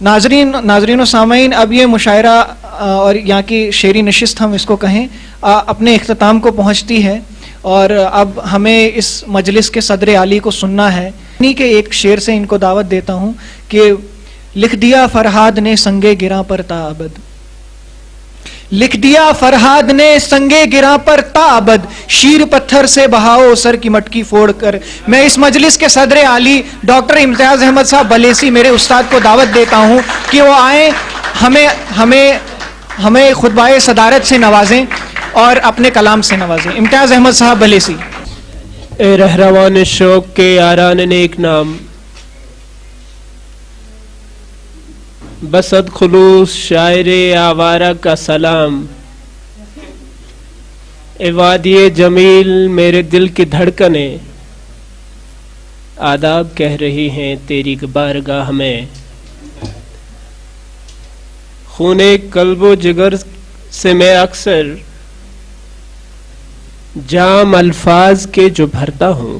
ناظرین و سامعین، اب یہ مشاعرہ اور یہاں کی شعری نشست ہم اس کو کہیں اپنے اختتام کو پہنچتی ہے، اور اب ہمیں اس مجلس کے صدر عالی کو سننا ہے۔ انہی کے ایک شعر سے ان کو دعوت دیتا ہوں کہ لکھ دیا فرہاد نے سنگے گراں پر تا ابد، لکھ دیا فرہاد نے سنگے گراں پر تا ابد، شیر پتھر سے بہاؤ سر کی مٹکی پھوڑ کر۔ میں اس مجلس کے صدر عالی ڈاکٹر امتیاز احمد صاحب بلیسی میرے استاد کو دعوت دیتا ہوں کہ وہ آئیں، ہمیں خطبہ صدارت سے نوازیں اور اپنے کلام سے نوازیں۔ امتیاز احمد صاحب بلیسی۔ اے رہروان شوق کے یاران نیک نام، بسد خلوص شاعر آوارہ کا سلام، اے وادی جمیل میرے دل کی دھڑکنیں آداب کہہ رہی ہیں تیری بارگاہ میں۔ خون قلب و جگر سے میں اکثر جام الفاظ کے جو بھرتا ہوں،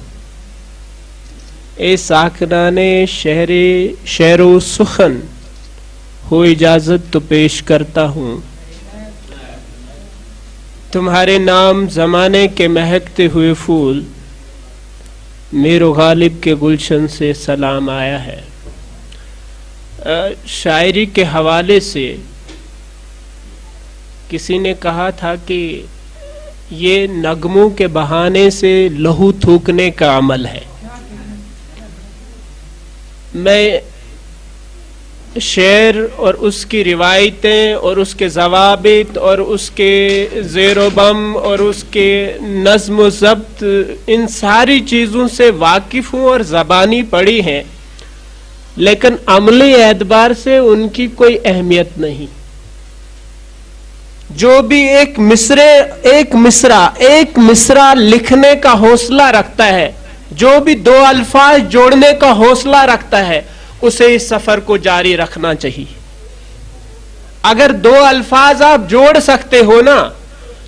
اے ساکنان شعر و سخن ہو اجازت تو پیش کرتا ہوں۔ تمہارے نام زمانے کے مہکتے ہوئے پھول، میر و غالب کے گلشن سے سلام آیا ہے۔ شاعری کے حوالے سے کسی نے کہا تھا کہ یہ نغموں کے بہانے سے لہو تھوکنے کا عمل ہے۔ میں شعر اور اس کی روایتیں اور اس کے ضوابط اور اس کے زیر و بم اور اس کے نظم و ضبط، ان ساری چیزوں سے واقف ہوں اور زبانی پڑھی ہیں، لیکن عملی اعتبار سے ان کی کوئی اہمیت نہیں۔ جو بھی ایک مصرع لکھنے کا حوصلہ رکھتا ہے، جو بھی دو الفاظ جوڑنے کا حوصلہ رکھتا ہے، اسے اس سفر کو جاری رکھنا چاہیے۔ اگر دو الفاظ آپ جوڑ سکتے ہو نا،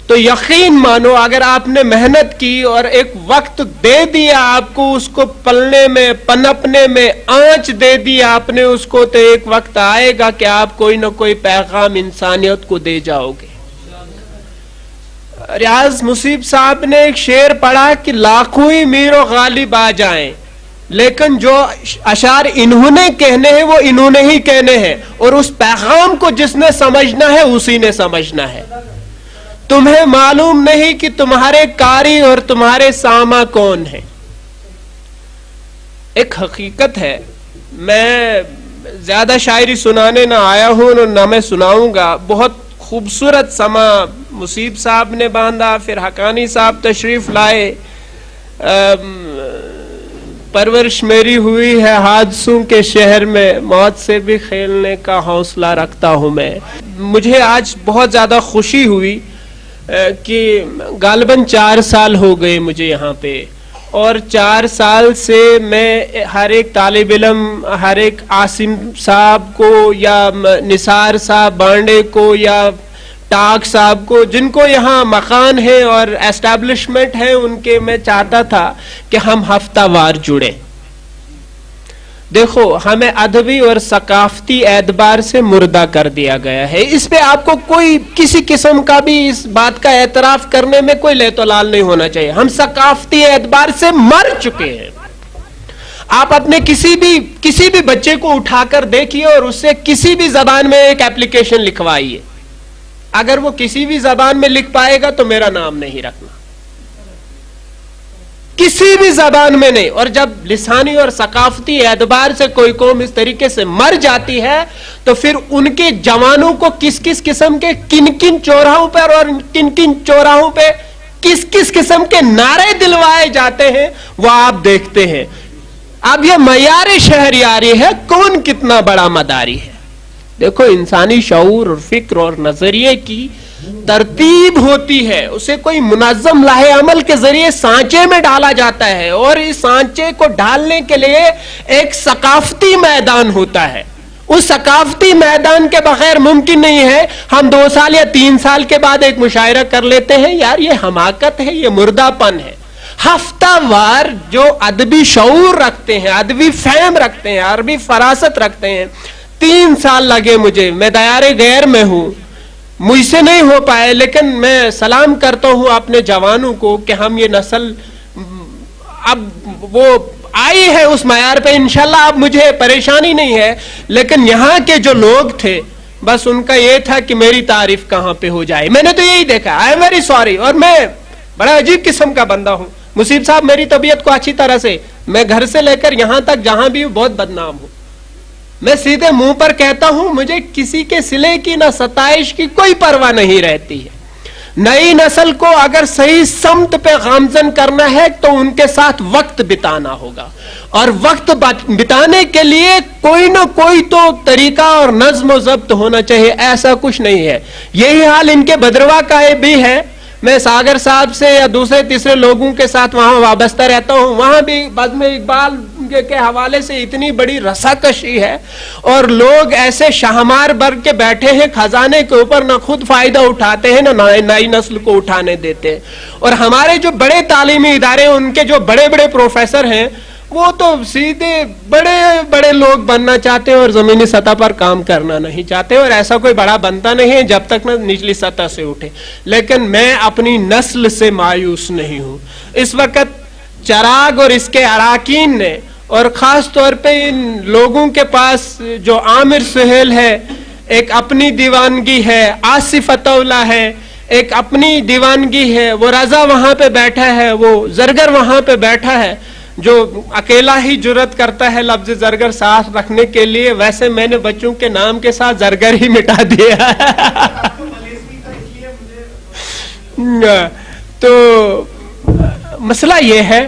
تو یقین مانو اگر آپ نے محنت کی اور ایک وقت دے دیا آپ کو اس کو پلنے میں پنپنے میں، آنچ دے دی آپ نے اس کو، تو ایک وقت آئے گا کہ آپ کوئی نہ کوئی پیغام انسانیت کو دے جاؤ گے۔ ریاض مصیب صاحب نے ایک شعر پڑھا کہ لاکھوں ہی میر و غالب آ جائیں، لیکن جو اشعار انہوں نے کہنے ہیں وہ انہوں نے ہی کہنے ہیں، اور اس پیغام کو جس نے سمجھنا ہے اسی نے سمجھنا ہے۔ تمہیں معلوم نہیں کہ تمہارے قاری اور تمہارے سامع کون ہیں۔ ایک حقیقت ہے، میں زیادہ شاعری سنانے نہ آیا ہوں اور نہ میں سناؤں گا۔ بہت خوبصورت سما مصیب صاحب نے باندھا، پھر حقانی صاحب تشریف لائے۔ پرورش میری ہوئی ہے حادثوں کے شہر میں، موت سے بھی کھیلنے کا حوصلہ رکھتا ہوں میں۔ مجھے آج بہت زیادہ خوشی ہوئی کہ غالباً 4 سال ہو گئے مجھے یہاں پہ، اور 4 سال سے میں ہر ایک طالب علم، ہر ایک عاصم صاحب کو یا نثار صاحب بانڈے کو یا ٹاک صاحب کو، جن کو یہاں مکان ہے اور اسٹیبلشمنٹ ہے، ان کے میں چاہتا تھا کہ ہم ہفتہ وار جڑیں۔ دیکھو، ہمیں ادبی اور ثقافتی اعتبار سے مردہ کر دیا گیا ہے۔ اس پہ آپ کو کوئی کسی قسم کا بھی اس بات کا اعتراف کرنے میں کوئی لیت و لال نہیں ہونا چاہیے۔ ہم ثقافتی اعتبار سے مر چکے ہیں۔ آپ اپنے کسی بھی بچے کو اٹھا کر دیکھیے اور اس سے کسی بھی زبان میں ایک ایپلیکیشن لکھوائیے، اگر وہ کسی بھی زبان میں لکھ پائے گا تو میرا نام نہیں رکھنا، کسی بھی زبان میں نہیں۔ اور جب لسانی اور ثقافتی اعتبار سے کوئی قوم اس طریقے سے مر جاتی ہے تو پھر ان کے جوانوں کو کس قسم کے کن چوراہوں پر اور کن چوراہوں پہ کس قسم کے نعرے دلوائے جاتے ہیں، وہ آپ دیکھتے ہیں۔ اب یہ معیار شہریاری ہے، کون کتنا بڑا مداری ہے۔ دیکھو، انسانی شعور اور فکر اور نظریے کی ترتیب ہوتی ہے، اسے کوئی منظم لاہ عمل کے ذریعے سانچے میں ڈالا جاتا ہے، اور اس سانچے کو ڈالنے کے لیے ایک ثقافتی میدان ہوتا ہے۔ اس ثقافتی میدان کے بغیر ممکن نہیں ہے ہم 2 سال یا 3 سال کے بعد ایک مشاعرہ کر لیتے ہیں۔ یار، یہ حماقت ہے، یہ مردہ پن ہے۔ ہفتہ وار جو ادبی شعور رکھتے ہیں، ادبی فہم رکھتے ہیں، عربی فراست رکھتے ہیں، 3 साल लगे मुझे, मैं दायरे गैर में हूं, मुझसे नहीं हो पाए, लेकिन मैं सलाम करता हूं अपने जवानों को कि हम ये नस्ल अब वो आई है उस मयार पे, इंशाल्लाह अब मुझे परेशानी नहीं है। लेकिन यहाँ के जो लोग थे बस उनका ये था कि मेरी तारीफ कहां पे हो जाए। मैंने तो यही देखा, आई एम वेरी सॉरी। और मैं बड़ा अजीब किस्म का बंदा हूं मुसीब साहब, मेरी तबीयत को अच्छी तरह से, मैं घर से लेकर यहां तक जहां भी बहुत बदनाम हूं। मैं सीधे मुंह पर कहता हूं, मुझे किसी के सिले की ना सताइश की कोई परवाह नहीं रहती है। नई नस्ल को अगर सही समत पे गामजन करना है तो उनके साथ वक्त बिताना होगा, और वक्त बिताने के लिए कोई ना कोई तो तरीका और नज्म व ज़ब्त होना चाहिए। ऐसा कुछ नहीं है। यही हाल इनके भद्रवा का भी है। मैं सागर साहब से या दूसरे तीसरे लोगों के साथ वहां वाबस्ता रहता हूं, वहां भी बज़्म इकबाल के हवाले से इतनी बड़ी रसाकशी है, और लोग ऐसे शाहमार बन के बैठे हैं खजाने के ऊपर, ना खुद फायदा उठाते हैं ना नई नस्ल को उठाने देते हैं। और हमारे जो बड़े तालीमी इदारे हैं, उनके जो बड़े बड़े प्रोफेसर हैं, वो तो सीधे बड़े बड़े लोग बनना चाहते हैं और जमीनी सतह पर काम करना नहीं चाहते, और ऐसा कोई बड़ा बनता नहीं है जब तक ना निचली सतह से उठे। लेकिन मैं अपनी नस्ल से मायूस नहीं हूं। इस वक्त चराग और इसके अराकीन ने, और खास तौर पे इन लोगों के पास जो आमिर सुहेल है, एक अपनी दीवानगी है, आसिफ अतौला है, एक अपनी दीवानगी है, वो रजा वहां पे बैठा है, वो जरगर वहां पे बैठा है, जो अकेला ही जुर्रत करता है लफ्ज जरगर साथ रखने के लिए। वैसे मैंने बच्चों के नाम के साथ जरगर ही मिटा दिया। तो मसला ये है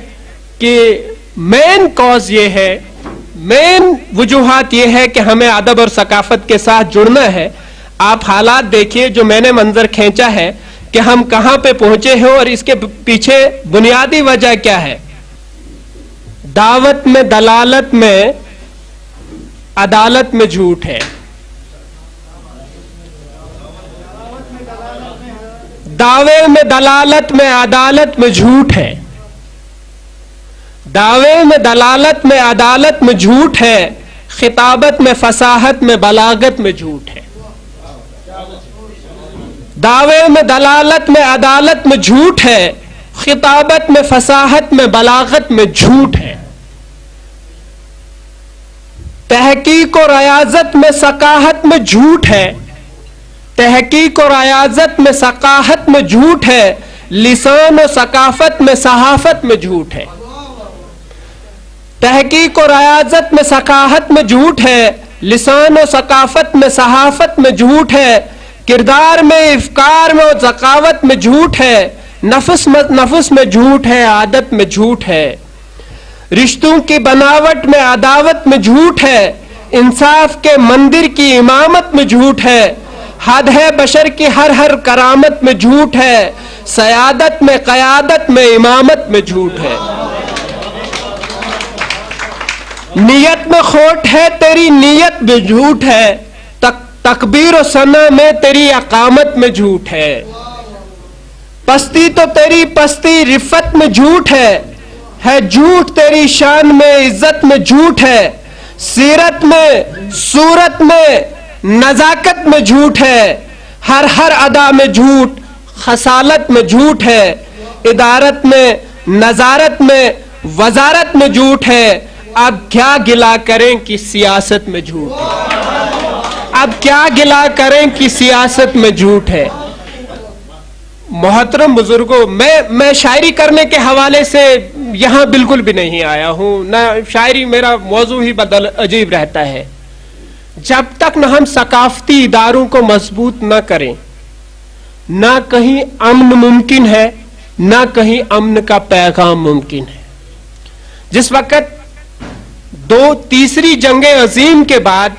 कि मेन कॉज ये है, मेन वजूहात ये है कि हमें अदब और सकाफत के साथ जुड़ना है। आप हालात देखिए, जो मैंने मंजर खींचा है कि हम कहां पे पहुंचे हैं, और इसके पीछे बुनियादी वजह क्या है। दावत में दलालत में अदालत में झूठ है। दावे में दलालत में अदालत में झूठ है। दावे में दलालत में अदालत में झूठ है। खिताबत में फसाहत में बलागत में झूठ है। दावे में दलालत में अदालत में झूठ है। खिताबत में फसाहत में बलागत में झूठ है। तहकीक और रियाजत में सकाहत में झूठ है। तहकीक और रियाजत में सकाहत में झूठ है। लिसान और सकाफत में सहाफत में झूठ है। तहकीक और रियाजत में सकाहत में झूठ है। लिसान और सकाफत में सहाफत में झूठ है। किरदार में, इफ्कार में और ज़कावत में झूठ है। नफ्स में झूठ है। आदत में झूठ है। रिश्तों की बनावट में अदावत में झूठ है। इंसाफ के मंदिर की इमामत में झूठ है। हद है बशर की हर हर करामत में झूठ है। सयादत में, क़यादत में, इमामत में झूठ है। नियत में खोट है, तेरी नियत में झूठ है। तकबीर और सना में तेरी अकामत में झूठ है। पस्ती तो तेरी पस्ती रिफत में झूठ है झूठ तेरी शान में, इज्जत में झूठ है। सीरत में, सूरत में, नजाकत में झूठ है। हर हर अदा में झूठ, खसालत में झूठ है। इदारत में, नजारत में, वजारत में झूठ है। अब क्या गिला करें कि सियासत में झूठ है। अब क्या गिला करें कि सियासत में झूठ है। मोहतरम बुजुर्गों, मैं शायरी करने के हवाले से यहां बिल्कुल भी नहीं आया हूं, ना शायरी मेरा मौजू ही बदल अजीब रहता है। जब तक न हम सकाफती इदारों को मजबूत न करें, ना कहीं अमन मुमकिन है, ना कहीं अमन का पैगाम मुमकिन है। जिस वक्त तीसरी जंगे अजीम के बाद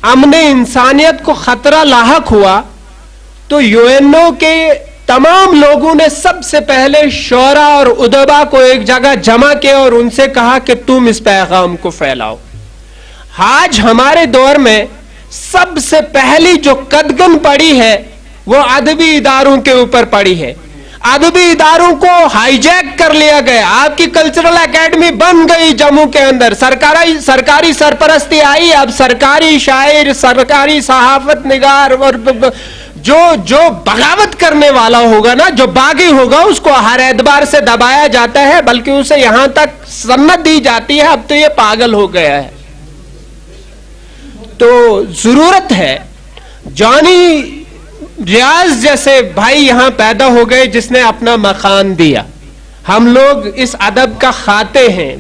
अमन इंसानियत को खतरा लाहक हुआ, तो यूएनओ के तमाम लोगों ने सबसे पहले शोरा और उदबा को एक जगह जमा किया और उनसे कहा कि तुम इस पैगाम को फैलाओ। आज हमारे दौर में सबसे पहली जो कदगन पड़ी है वो अदबी इदारों के ऊपर पड़ी है। अदबी इदारों को हाईजैक कर लिया गया। आपकी कल्चरल एकेडमी बन गई जम्मू के अंदर, सरकारी सरपरस्ती आई। अब सरकारी शायर, सरकारी सहाफत निगार और जो बगावत करने वाला होगा ना, जो बागी होगा, उसको हर एतबार से दबाया जाता है, बल्कि उसे यहां तक सन्नत दी जाती है अब तो ये पागल हो गया है। तो जरूरत है जॉनी रियाज जैसे भाई यहां पैदा हो गए जिसने अपना मकान दिया। हम लोग इस अदब का खाते हैं।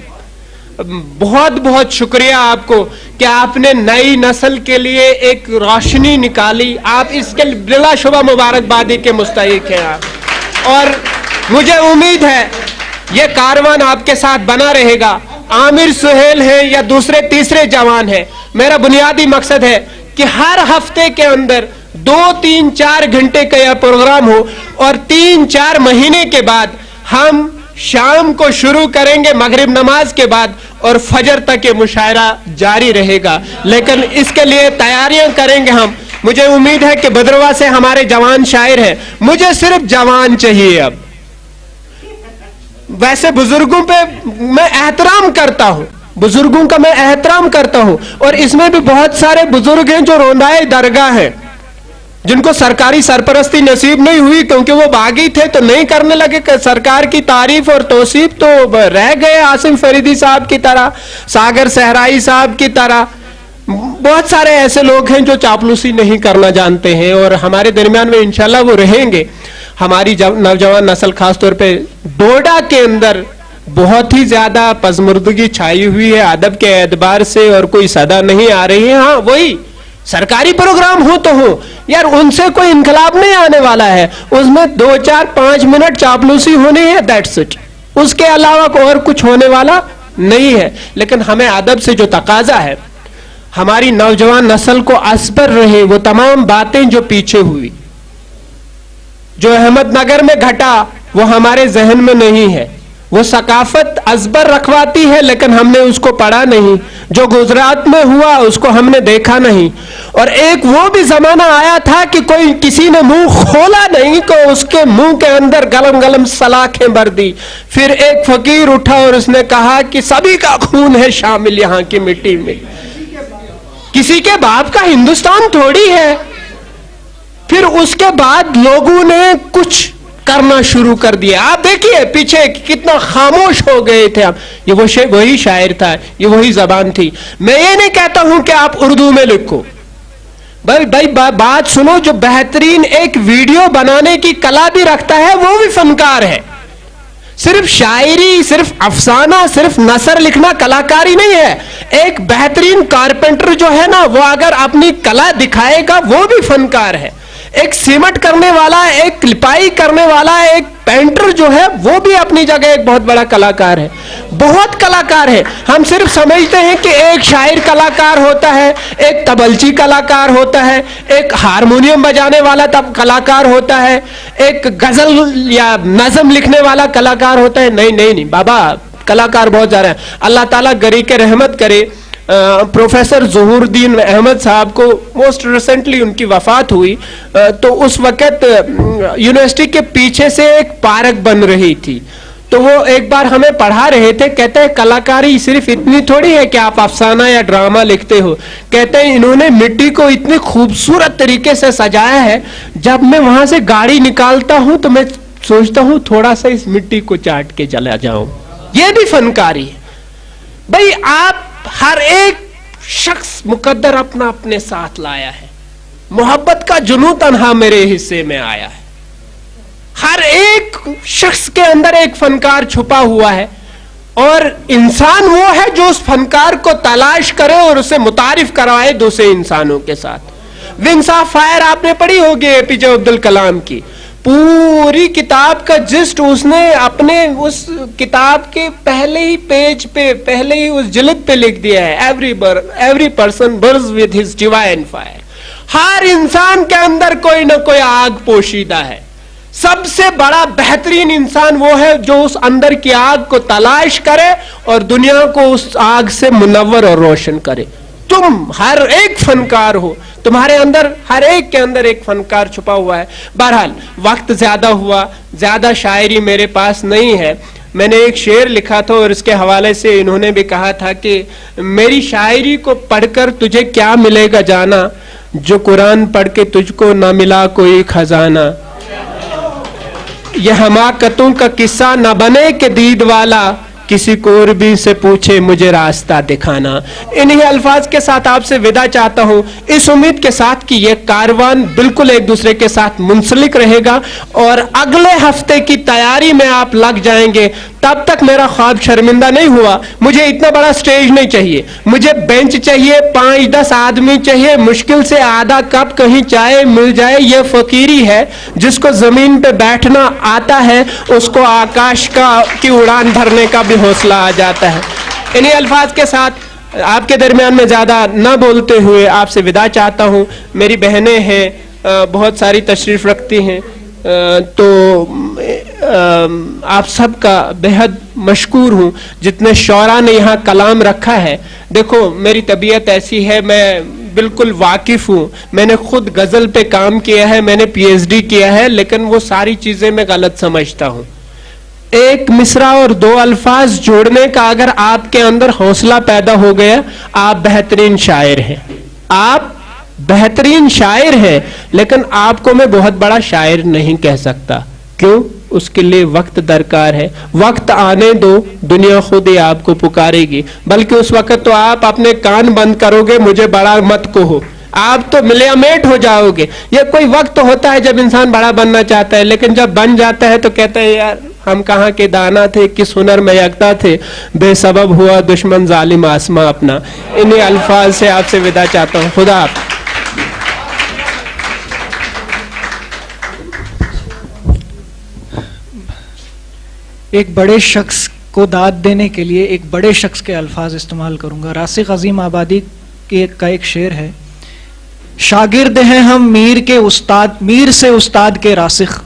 बहुत बहुत शुक्रिया आपको कि आपने नई नस्ल के लिए एक रोशनी निकाली। आप इसके बिलाशुबा मुबारकबादी के मुस्तहिक हैं आप, और मुझे उम्मीद है ये कारवान आपके साथ बना रहेगा। आमिर सुहेल है या दूसरे तीसरे जवान है, मेरा बुनियादी मकसद है कि हर हफ्ते के अंदर 2, 3, 4 घंटे का यह प्रोग्राम हो, और 3-4 महीने के बाद हम शाम को शुरू करेंगे मगरिब नमाज के बाद, और फजर तक ये मुशायरा जारी रहेगा। लेकिन इसके लिए तैयारियां करेंगे हम। मुझे उम्मीद है कि भद्रवा से हमारे जवान शायर हैं। मुझे सिर्फ जवान चाहिए। अब वैसे बुजुर्गों पे मैं एहतराम करता हूं, बुजुर्गों का मैं एहतराम करता हूं, और इसमें भी बहुत सारे बुजुर्ग हैं जो रोंदाए दरगाह हैं, जिनको सरकारी सरपरस्ती नसीब नहीं हुई क्योंकि वो बागी थे तो नहीं करने लगे सरकार की तारीफ और तौसीफ, तो रह गए आसिम फरीदी साहब की तरह, सागर सहराई साहब की तरह। बहुत सारे ऐसे लोग हैं जो चापलूसी नहीं करना जानते हैं, और हमारे दरमियान में इंशाल्लाह वो रहेंगे। हमारी नौजवान नस्ल खासतौर पे डोडा के अंदर बहुत ही ज्यादा पसमुर्दगी छाई हुई है अदब के एतबार से, और कोई सदा नहीं आ रही है। हाँ, वही सरकारी प्रोग्राम हो तो हो यार, उनसे कोई इनकलाब नहीं आने वाला है। उसमें 2, 4, 5 मिनट चापलूसी होनी है, दैट्स इट। उसके अलावा कोई और कुछ होने वाला नहीं है। लेकिन हमें अदब से जो तकाजा है, हमारी नौजवान नस्ल को असबर रहे वो तमाम बातें जो पीछे हुई, जो अहमदनगर में घटा वो हमारे जहन में नहीं है। वो सकाफत अजबर रखवाती है लेकिन हमने उसको पढ़ा नहीं। जो गुजरात में हुआ उसको हमने देखा नहीं। और एक वो भी जमाना आया था कि कोई किसी ने मुंह खोला नहीं तो उसके मुंह के अंदर गलम गलम सलाखें भर दी। फिर एक फकीर उठा और उसने कहा कि सभी का खून है शामिल यहां की मिट्टी में, किसी के बाप का हिंदुस्तान थोड़ी है। फिर उसके बाद लोगों ने कुछ करना शुरू कर दिया। आप देखिए पीछे कितना खामोश हो गए थे हम। ये वही शायर था, ये वही जबान थी। मैं ये नहीं कहता हूं कि आप उर्दू में लिखो, भाई बात सुनो। जो बेहतरीन एक वीडियो बनाने की कला भी रखता है वो भी फनकार है। सिर्फ शायरी, सिर्फ अफसाना, सिर्फ नसर लिखना कलाकारी नहीं है। एक बेहतरीन कारपेंटर जो है ना, वो अगर अपनी कला दिखाएगा वो भी फनकार है। एक सीमेंट करने वाला, एक लिपाई करने वाला, एक पेंटर जो है वो भी अपनी जगह एक बहुत बड़ा कलाकार है। बहुत कलाकार है। हम सिर्फ समझते हैं कि एक शायर कलाकार होता है, एक तबलची कलाकार होता है, एक हारमोनियम बजाने वाला तब कलाकार होता है, एक गजल या नज़म लिखने वाला कलाकार होता है। नहीं नहीं नहीं बाबा, कलाकार बहुत ज्यादा है। अल्लाह ताला गरी के रहमत करे। प्रोफेसर ज़हूरुद्दीन अहमद साहब को मोस्ट रिसेंटली उनकी वफात हुई, तो उस वक़्त यूनिवर्सिटी के पीछे से एक पार्क बन रही थी। तो वो एक बार हमें पढ़ा रहे थे, कहते हैं कलाकारी सिर्फ इतनी थोड़ी है कि आप अफसाना या ड्रामा लिखते हो। कहते हैं इन्होंने मिट्टी को इतनी खूबसूरत तरीके से सजाया है, जब मैं वहां से गाड़ी निकालता हूं तो मैं सोचता हूं थोड़ा सा इस मिट्टी को चाट के चला जाऊं। ये भी फनकारी है भाई। आप हर एक शख्स मुकद्दर अपना अपने साथ लाया है। मोहब्बत का जुनू तन्हा मेरे हिस्से में आया है। हर एक शख्स के अंदर एक फनकार छुपा हुआ है, और इंसान वो है जो उस फनकार को तलाश करे और उसे मुतारिफ करवाए दूसरे इंसानों के साथ। विंग्स ऑफ फायर आपने पढ़ी होगी एपीजे अब्दुल कलाम की। पूरी किताब का जिस्ट उसने अपने उस किताब के पहले ही पेज पे, पहले ही उस जिल्द पे लिख दिया है। Every person burns with his divine fire. हर इंसान के अंदर कोई ना कोई आग पोशीदा है। सबसे बड़ा बेहतरीन इंसान वो है जो उस अंदर की आग को तलाश करे और दुनिया को उस आग से मुनव्वर और रोशन करे। तुम हर एक फनकार हो, तुम्हारे अंदर हर एक के अंदर एक फनकार छुपा हुआ है। बहरहाल वक्त ज्यादा हुआ, ज्यादा शायरी मेरे पास नहीं है। मैंने एक शेर लिखा था और इसके हवाले से इन्होंने भी कहा था कि मेरी शायरी को पढ़कर तुझे क्या मिलेगा जाना, जो कुरान पढ़ के तुझको ना मिला कोई खजाना। यह हमाकतों का किस्सा न बने कि दीद वाला किसी को और भी से पूछे मुझे रास्ता दिखाना। इन्हीं अल्फाज के साथ आपसे विदा चाहता हूं, इस उम्मीद के साथ कि यह कारवान बिल्कुल एक दूसरे के साथ मुंसलिक रहेगा और अगले हफ्ते की तैयारी में आप लग जाएंगे। तब तक मेरा ख्वाब शर्मिंदा नहीं हुआ। मुझे इतना बड़ा स्टेज नहीं चाहिए, मुझे बेंच चाहिए, 5-10 आदमी चाहिए, मुश्किल से आधा कप कहीं चाय मिल जाए। यह फकीरी है, जिसको जमीन पे बैठना आता है उसको आकाश की उड़ान भरने का भी हौसला आ जाता है। इन्हीं अल्फाज के साथ आपके दरमियान में ज्यादा न बोलते हुए आपसे विदा चाहता हूं। मेरी बहनें हैं, बहुत सारी तशरीफ रखती हैं, तो आप सबका बेहद मशकूर हूं जितने शौरा ने यहाँ कलाम रखा है। देखो मेरी तबीयत ऐसी है, मैं बिल्कुल वाकिफ हूं, मैंने खुद गजल पे काम किया है, मैंने पीएचडी किया है, लेकिन वो सारी चीजें मैं गलत समझता हूं। एक मिसरा और 2 अल्फाज जोड़ने का अगर आपके अंदर हौसला पैदा हो गया, आप बेहतरीन शायर हैं, आप बेहतरीन शायर हैं। लेकिन आपको मैं बहुत बड़ा शायर नहीं कह सकता, क्यों? उसके लिए वक्त दरकार है। वक्त आने दो, दुनिया खुद ही आपको पुकारेगी। बल्कि उस वक्त तो आप अपने कान बंद करोगे, मुझे बड़ा मत कहो, आप तो मिलियामेट हो जाओगे। ये कोई वक्त होता है जब इंसान बड़ा बनना चाहता है, लेकिन जब बन जाता है तो कहता है यार हम कहाँ के दाना थे, किस हुनर में यकता थे, बेसबब हुआ दुश्मन जालिम आसमां अपना। इन्हीं अल्फाज से आपसे विदा चाहता हूँ। खुदा हाफ़िज़। एक बड़े शख्स को दाद देने के लिए एक बड़े शख्स के अल्फाज इस्तेमाल करूंगा। रासिक अजीम आबादी का एक शेर है, शागिर्द हैं हम मीर के उस्ताद, मीर से उस्ताद के रासिख।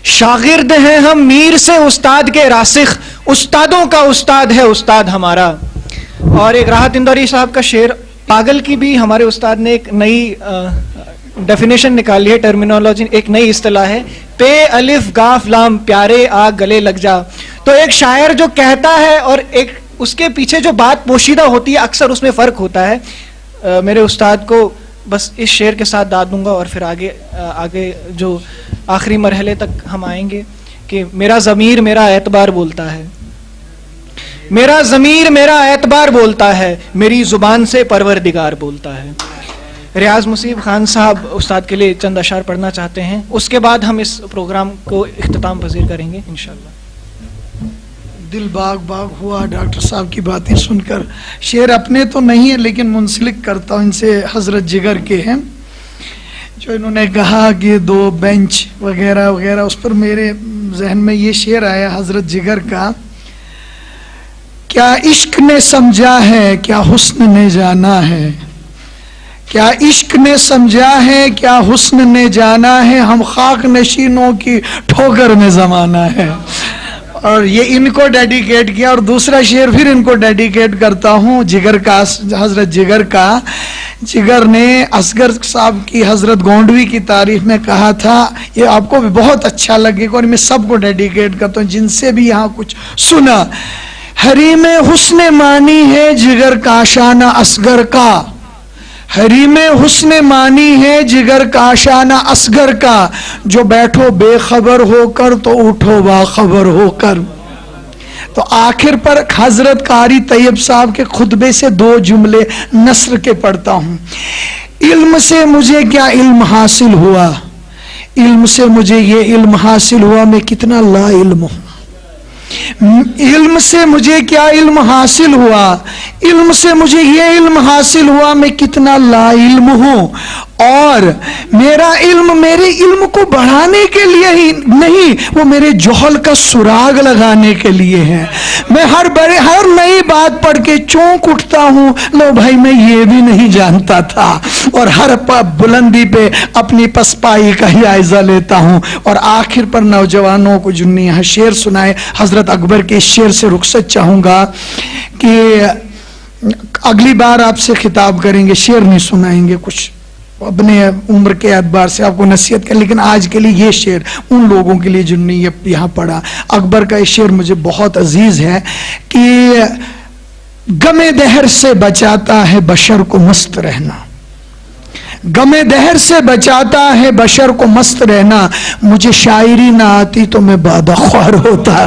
शागिर्द हैं हम मीर से उस्ताद के रासिख, उस्तादों का उस्ताद है उस्ताद हमारा। और एक राहत इंदौरी साहब का शेर, पागल की भी हमारे उस्ताद ने एक नई डेफिनेशन निकाली है, टर्मिनोलॉजी, एक नई इस्तिलाह है, पे अलिफ गाफ लाम प्यारे आ गले लग जा। तो एक शायर जो कहता है और एक उसके पीछे जो बात पोशीदा होती है, अक्सर उसमें फर्क होता है। मेरे उस्ताद को बस इस शेर के साथ दाद दूंगा और फिर आगे जो आखिरी मरहले तक हम आएंगे कि मेरा ज़मीर मेरा एतबार बोलता है, मेरा ज़मीर मेरा एतबार बोलता है, मेरी ज़ुबान से परवरदिगार बोलता है। रियाज मुसीब खान साहब उस्ताद के लिए चंद अशार पढ़ना चाहते हैं, उसके बाद हम इस प्रोग्राम को इख्तिताम पजीर करेंगे इंशाअल्लाह। दिल बाग बाग हुआ डॉक्टर साहब की बातें सुनकर। शेर अपने तो नहीं है लेकिन मुंसलिक करता हूँ इनसे, हजरत जिगर के हैं। जो इन्होंने कहा कि 2 बेंच वगैरह वगैरह, उस पर मेरे जहन में ये शेर आया हजरत जिगर का, क्या इश्क ने समझा है क्या हुस्न ने जाना है, क्या इश्क ने समझा है क्या हुस्न ने जाना है, हम खाक नशीनों की ठोकर में जमाना है। और ये इनको डेडिकेट किया। और दूसरा शेर फिर इनको डेडिकेट करता हूँ जिगर का, हजरत जिगर का। जिगर ने असगर साहब की हजरत गोंडवी की तारीफ में कहा था, ये आपको भी बहुत अच्छा लगेगा और मैं सबको डेडिकेट करता हूँ जिनसे भी यहाँ कुछ सुना। हरी में हुस्न मानी है जिगर का आशाना असगर का, हरी में हुस्न मानी है जिगर का आशाना असगर का, जो बैठो बेखबर होकर तो उठो बाखबर होकर। तो आखिर पर हजरत कारी तैयब साहब के खुतबे से 2 जुमले नस्र के पढ़ता हूँ। इल्म से मुझे क्या इल्म हासिल हुआ, इल्म से मुझे ये इल्म हासिल हुआ मैं कितना ला इल्म हूँ। इल्म से मुझे क्या इल्म हासिल हुआ, इल्म से मुझे ये इल्म हासिल हुआ मैं कितना ला इल्म हूँ। और मेरा इल्म मेरे इल्म को बढ़ाने के लिए ही नहीं, वो मेरे जोहल का सुराग लगाने के लिए है। मैं हर नई बात पढ़ के चौंक उठता हूँ, लो भाई मैं ये भी नहीं जानता था। और हर बुलंदी पे अपनी पसपाई का जायजा लेता हूँ। और आखिर पर नौजवानों को जुन्नी शेर सुनाए, हजरत अकबर के शेर से रुखसत चाहूँगा कि اگلی بار آپ سے خطاب کریں گے، شعر نہیں سنائیں گے، کچھ اپنے عمر کے اعتبار سے آپ کو نصیحت کر، لیکن آج کے لیے یہ شعر ان لوگوں کے لیے جن نے یہاں پڑھا۔ اکبر کا یہ شعر مجھے بہت عزیز ہے کہ غم دہر سے بچاتا ہے بشر کو مست رہنا، غم دہر سے بچاتا ہے بشر کو مست رہنا، مجھے شاعری نہ آتی تو میں بادہ خوار ہوتا۔